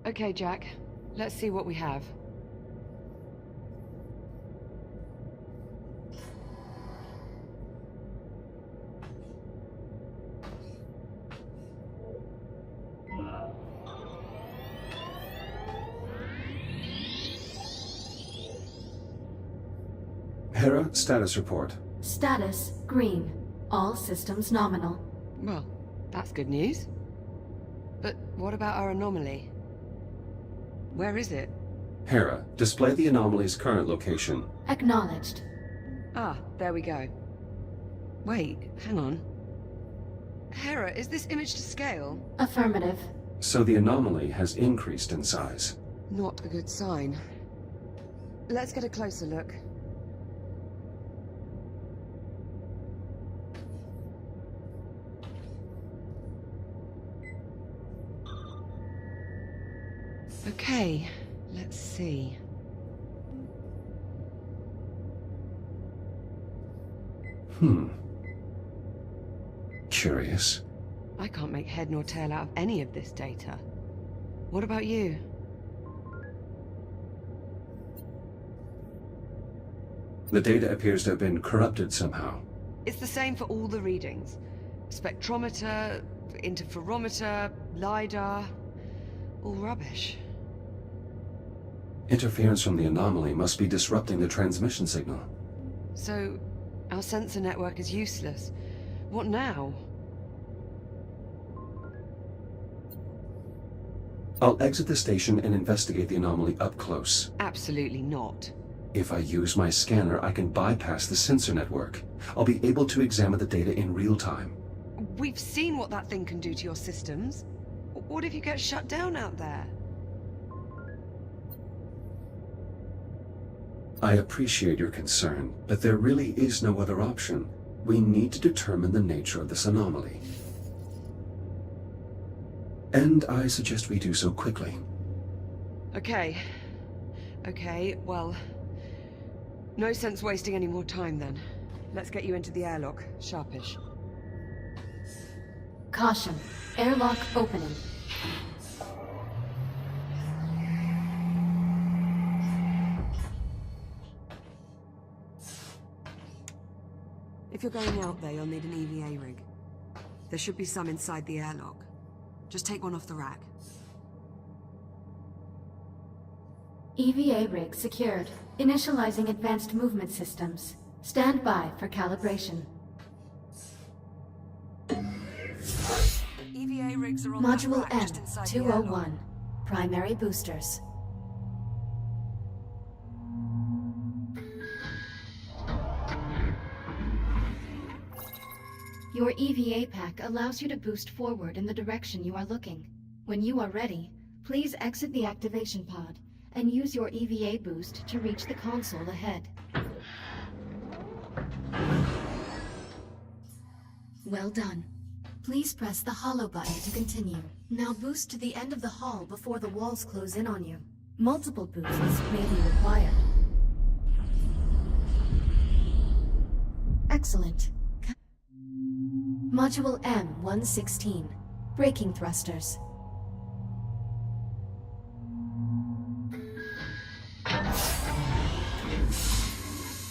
Okay, Jack. Let's see what we have. Hera, status report. Status, green. All systems nominal. Well, that's good news. But what about our anomaly? Where is it? Hera, display the anomaly's current location. Acknowledged. Ah, there we go. Wait, hang on. Hera, is this image to scale? Affirmative. So the anomaly has increased in size. Not a good sign. Let's get a closer look. Okay, let's see. Curious. I can't make head nor tail out of any of this data. What about you? The data appears to have been corrupted somehow. It's the same for all the readings. Spectrometer, interferometer, LiDAR, all rubbish. Interference from the anomaly must be disrupting the transmission signal. So, our sensor network is useless. What now? I'll exit the station and investigate the anomaly up close. Absolutely not. If I use my scanner, I can bypass the sensor network. I'll be able to examine the data in real time. We've seen what that thing can do to your systems. What if you get shut down out there? I appreciate your concern, but there really is no other option. We need to determine the nature of this anomaly. And I suggest we do so quickly. Okay. Okay, well... no sense wasting any more time then. Let's get you into the airlock, sharpish. Caution. Airlock opening. If you're going out there, you'll need an EVA rig. There should be some inside the airlock. Just take one off the rack. EVA rig secured. Initializing advanced movement systems. Stand by for calibration. EVA rigs are on Module that rack just inside the airlock. M201. Primary boosters. Your EVA pack allows you to boost forward in the direction you are looking. When you are ready, please exit the activation pod and use your EVA boost to reach the console ahead. Well done. Please press the hollow button to continue. Now boost to the end of the hall before the walls close in on you. Multiple boosts may be required. Excellent. Module M116. Braking thrusters.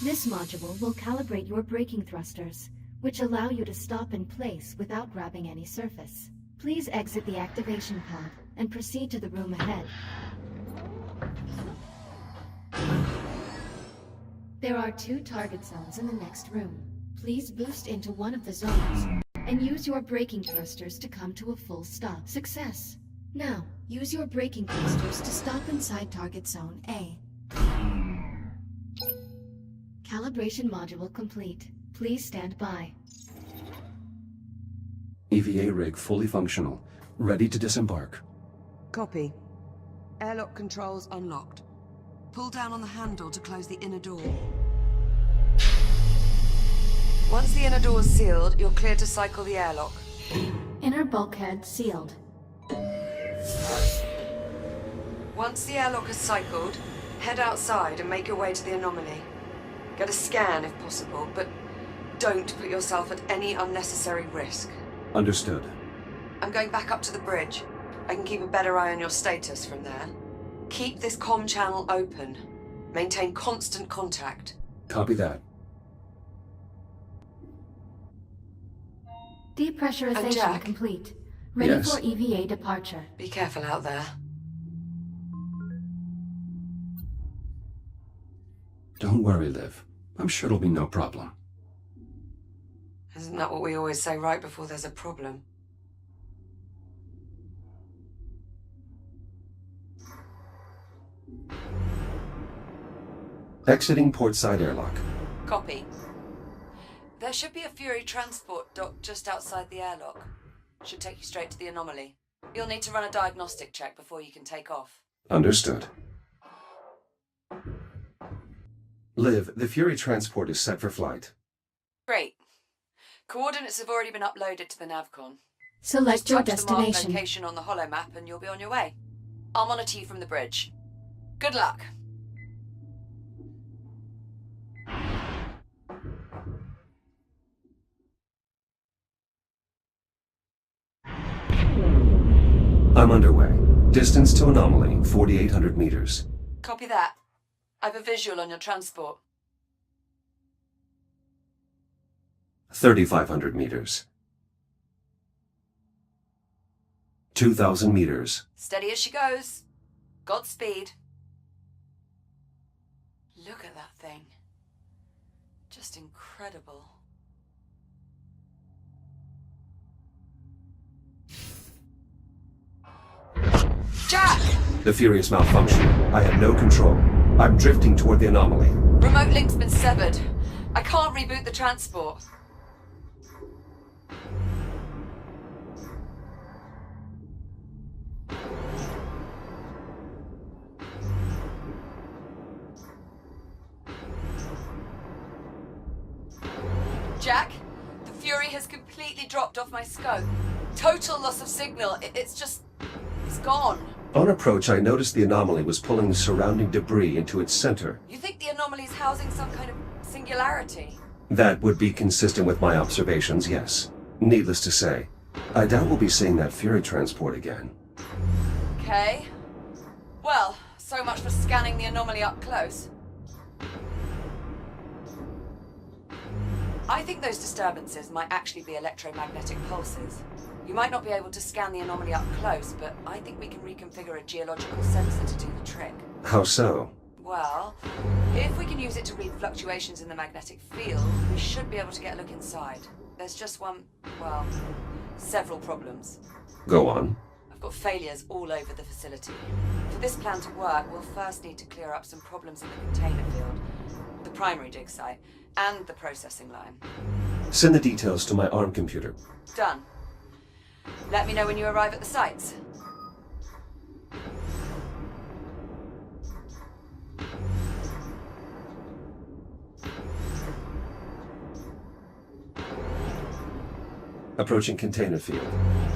This module will calibrate your braking thrusters, which allow you to stop in place without grabbing any surface. Please exit the activation pod and proceed to the room ahead. There are 2 target zones in the next room. Please boost into one of the zones and use your braking thrusters to come to a full stop. Success! Now, use your braking thrusters to stop inside target zone A. Calibration module complete. Please stand by. EVA rig fully functional, ready to disembark. Copy. Airlock controls unlocked. Pull down on the handle to close the inner door. Once the inner door is sealed, you're clear to cycle the airlock. Inner bulkhead sealed. Once the airlock is cycled, head outside and make your way to the anomaly. Get a scan if possible, but don't put yourself at any unnecessary risk. Understood. I'm going back up to the bridge. I can keep a better eye on your status from there. Keep this comm channel open. Maintain constant contact. Copy that. Depressurization Jack? complete. Ready Yes. for EVA departure. Be careful out there. Don't worry, Liv. I'm sure it'll be no problem. Isn't that what we always say right before there's a problem? Exiting portside airlock. Copy. There should be a Fury transport dock just outside the airlock. Should take you straight to the anomaly. You'll need to run a diagnostic check before you can take off. Understood. Liv, the Fury transport is set for flight. Great. Coordinates have already been uploaded to the Navcon. Select your Touch the marked destination. location on the holomap and you'll be on your way. I'll monitor you from the bridge. Good luck. I'm underway. Distance to anomaly, 4,800 meters. Copy that. I've a visual on your transport. 3,500 meters. 2,000 meters. Steady as she goes. Godspeed. Look at that thing. Just incredible. Jack! The Fury is malfunctioning. I have no control. I'm drifting toward the anomaly. Remote link's been severed. I can't reboot the transport. Jack, the Fury has completely dropped off my scope. Total loss of signal. It's gone. On approach, I noticed the anomaly was pulling the surrounding debris into its center. You think the anomaly's housing some kind of singularity? That would be consistent with my observations, yes. Needless to say, I doubt we'll be seeing that Fury transport again. Okay. Well, so much for scanning the anomaly up close. I think those disturbances might actually be electromagnetic pulses. You might not be able to scan the anomaly up close, but I think we can reconfigure a geological sensor to do the trick. How so? Well, if we can use it to read fluctuations in the magnetic field, we should be able to get a look inside. There's just several problems. Go on. I've got failures all over the facility. For this plan to work, we'll first need to clear up some problems in the container field, the primary dig site, and the processing line. Send the details to my ARM computer. Done. Let me know when you arrive at the sites. Approaching container field.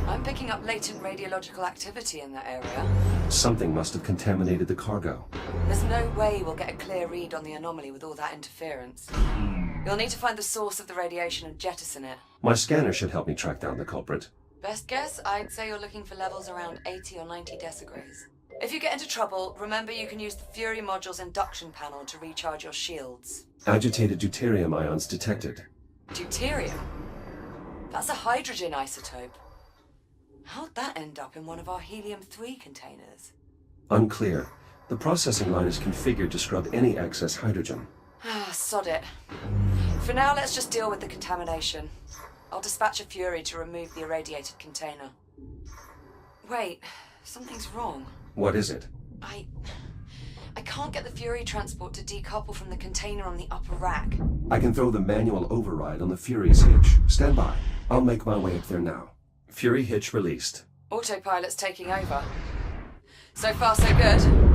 I'm picking up latent radiological activity in that area. Something must have contaminated the cargo. There's no way we'll get a clear read on the anomaly with all that interference. You'll need to find the source of the radiation and jettison it. My scanner should help me track down the culprit. Best guess, I'd say you're looking for levels around 80 or 90 decigrays. If you get into trouble, remember you can use the Fury module's induction panel to recharge your shields. Agitated deuterium ions detected. Deuterium? That's a hydrogen isotope. How'd that end up in one of our helium-3 containers? Unclear. The processing line is configured to scrub any excess hydrogen. Ah, sod it. For now, let's just deal with the contamination. I'll dispatch a Fury to remove the irradiated container. Wait, something's wrong. What is it? I can't get the Fury transport to decouple from the container on the upper rack. I can throw the manual override on the Fury's hitch. Stand by. I'll make my way up there now. Fury hitch released. Autopilot's taking over. So far, so good.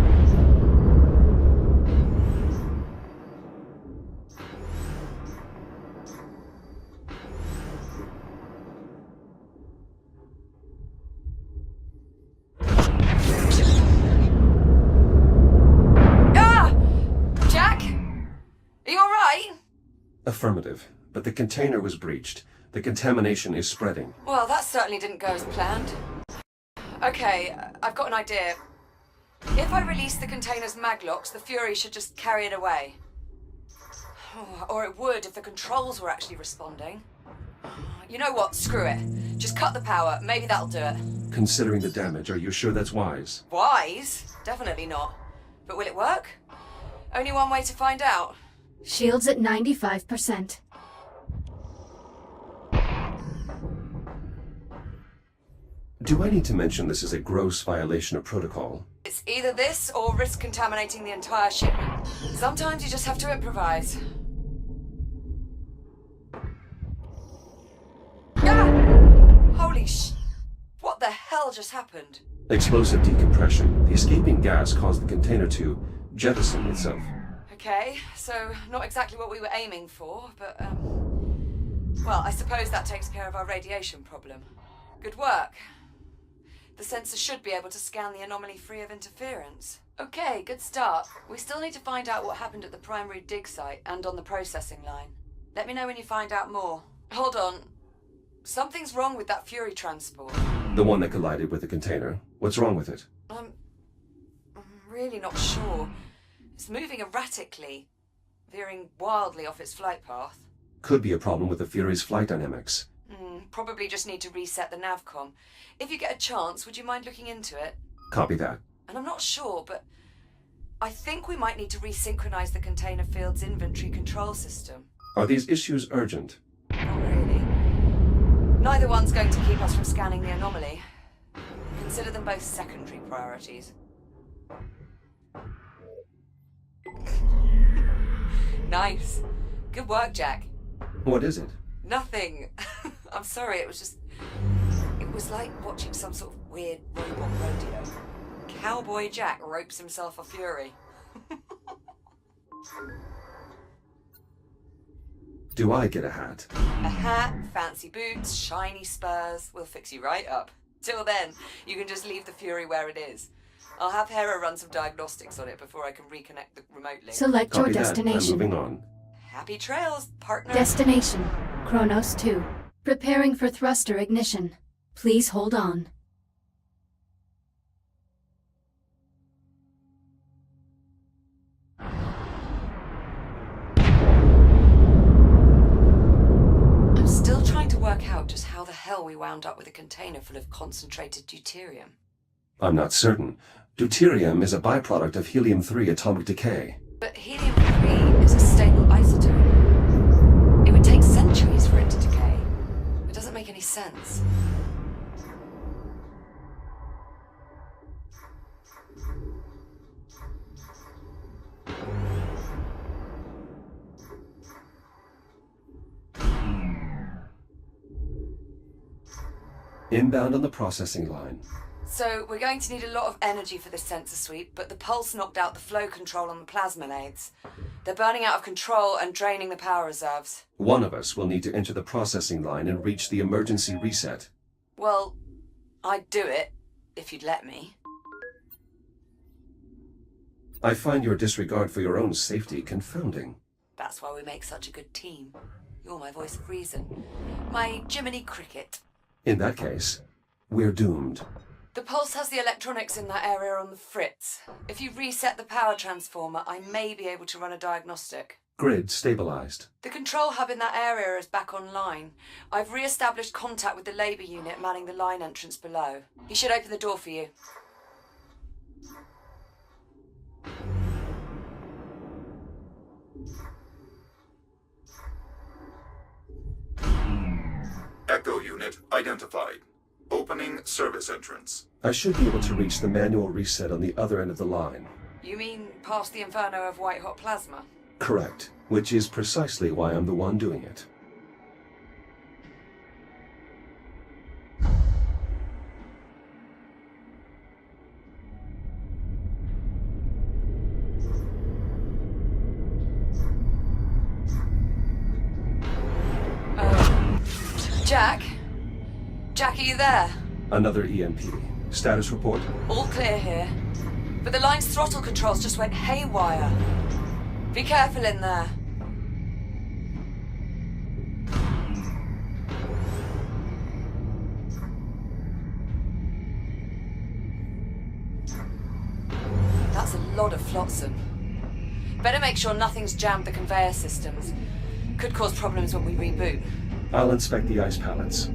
Affirmative, but the container was breached. The contamination is spreading. Well, that certainly didn't go as planned. Okay, I've got an idea. If I release the container's maglocks, the Fury should just carry it away. Or it would if the controls were actually responding. You know what? Screw it. Just cut the power. Maybe that'll do it. Considering the damage, are you sure that's wise? Wise? Definitely not. But will it work? Only one way to find out. Shields at 95%. Do I need to mention this is a gross violation of protocol? It's either this or risk contaminating the entire shipment. Sometimes you just have to improvise. Ah! Holy What the hell just happened? Explosive decompression. The escaping gas caused the container to jettison itself. Okay, so not exactly what we were aiming for, but, well, I suppose that takes care of our radiation problem. Good work. The sensor should be able to scan the anomaly free of interference. Okay, good start. We still need to find out what happened at the primary dig site and on the processing line. Let me know when you find out more. Hold on. Something's wrong with that Fury transport. The one that collided with the container. What's wrong with it? I'm really not sure. It's moving erratically, veering wildly off its flight path. Could be a problem with the Fury's flight dynamics. Probably just need to reset the navcom. If you get a chance, would you mind looking into it? Copy that. And I'm not sure, but I think we might need to resynchronize the container field's inventory control system. Are these issues urgent? Not really. Neither one's going to keep us from scanning the anomaly. Consider them both secondary priorities. Nice. Good work, Jack. What is it? Nothing. I'm sorry, it was like watching some sort of weird robot rodeo. Cowboy Jack ropes himself a Fury. Do I get a hat? A hat, fancy boots, shiny spurs. We'll fix you right up. Till then, you can just leave the Fury where it is. I'll have Hera run some diagnostics on it before I can reconnect the remote link. Select Copy your that. destination. I'm moving on. Happy trails, partner. Destination, Kronos 2. Preparing for thruster ignition. Please hold on. I'm still trying to work out just how the hell we wound up with a container full of concentrated deuterium. I'm not certain. Deuterium is a byproduct of helium-3 atomic decay. But helium-3 is a stable isotope. It would take centuries for it to decay. It doesn't make any sense. Inbound on the processing line. So, we're going to need a lot of energy for this sensor sweep, but the pulse knocked out the flow control on the plasma lathes. They're burning out of control and draining the power reserves. One of us will need to enter the processing line and reach the emergency reset. Well, I'd do it, if you'd let me. I find your disregard for your own safety confounding. That's why we make such a good team. You're my voice of reason. My Jiminy Cricket. In that case, we're doomed. The pulse has the electronics in that area on the fritz. If you reset the power transformer, I may be able to run a diagnostic. Grid stabilized. The control hub in that area is back online. I've re-established contact with the labour unit manning the line entrance below. He should open the door for you. Echo unit identified. Opening service entrance. I should be able to reach the manual reset on the other end of the line. You mean past the inferno of white-hot plasma? Correct, which is precisely why I'm the one doing it. Jack? Jack, are you there? Another EMP. Status report? All clear here. But the line's throttle controls just went haywire. Be careful in there. That's a lot of flotsam. Better make sure nothing's jammed the conveyor systems. Could cause problems when we reboot. I'll inspect the ice pallets.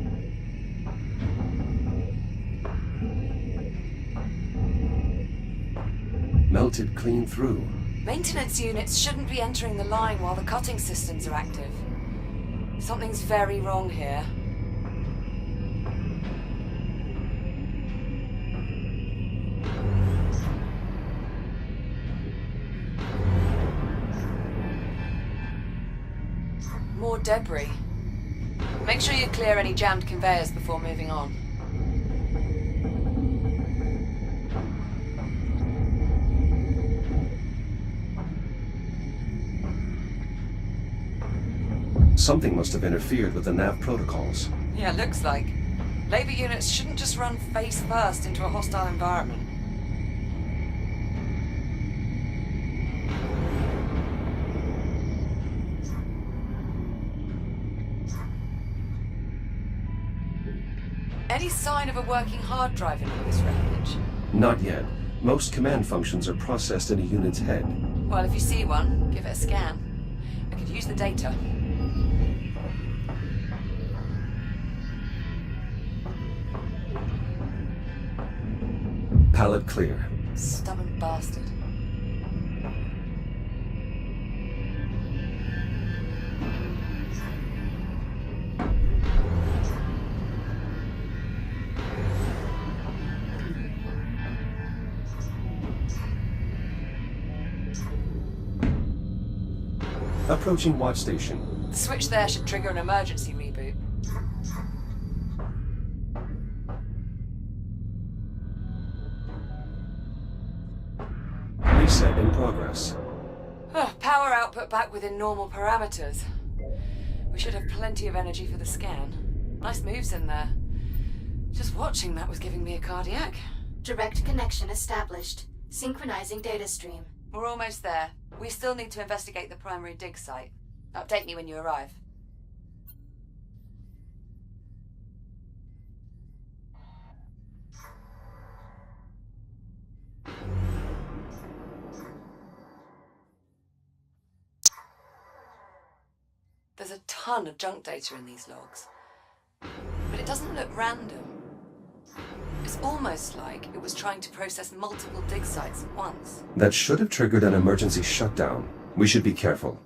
Melted clean through. Maintenance units shouldn't be entering the line while the cutting systems are active. Something's very wrong here. More debris. Make sure you clear any jammed conveyors before moving on. Something must have interfered with the nav protocols. Yeah, looks like. Labor units shouldn't just run face first into a hostile environment. Any sign of a working hard drive in all this wreckage? Not yet. Most command functions are processed in a unit's head. Well, if you see one, give it a scan. I could use the data. Pallet clear. Stubborn bastard. Approaching watch station. The switch there should trigger an emergency reboot. Reset in progress. Oh, power output back within normal parameters. We should have plenty of energy for the scan. Nice moves in there. Just watching that was giving me a cardiac. Direct connection established. Synchronizing data stream. We're almost there. We still need to investigate the primary dig site. Update me when you arrive. There's a ton of junk data in these logs, but it doesn't look random. It's almost like it was trying to process multiple dig sites at once. That should have triggered an emergency shutdown. We should be careful.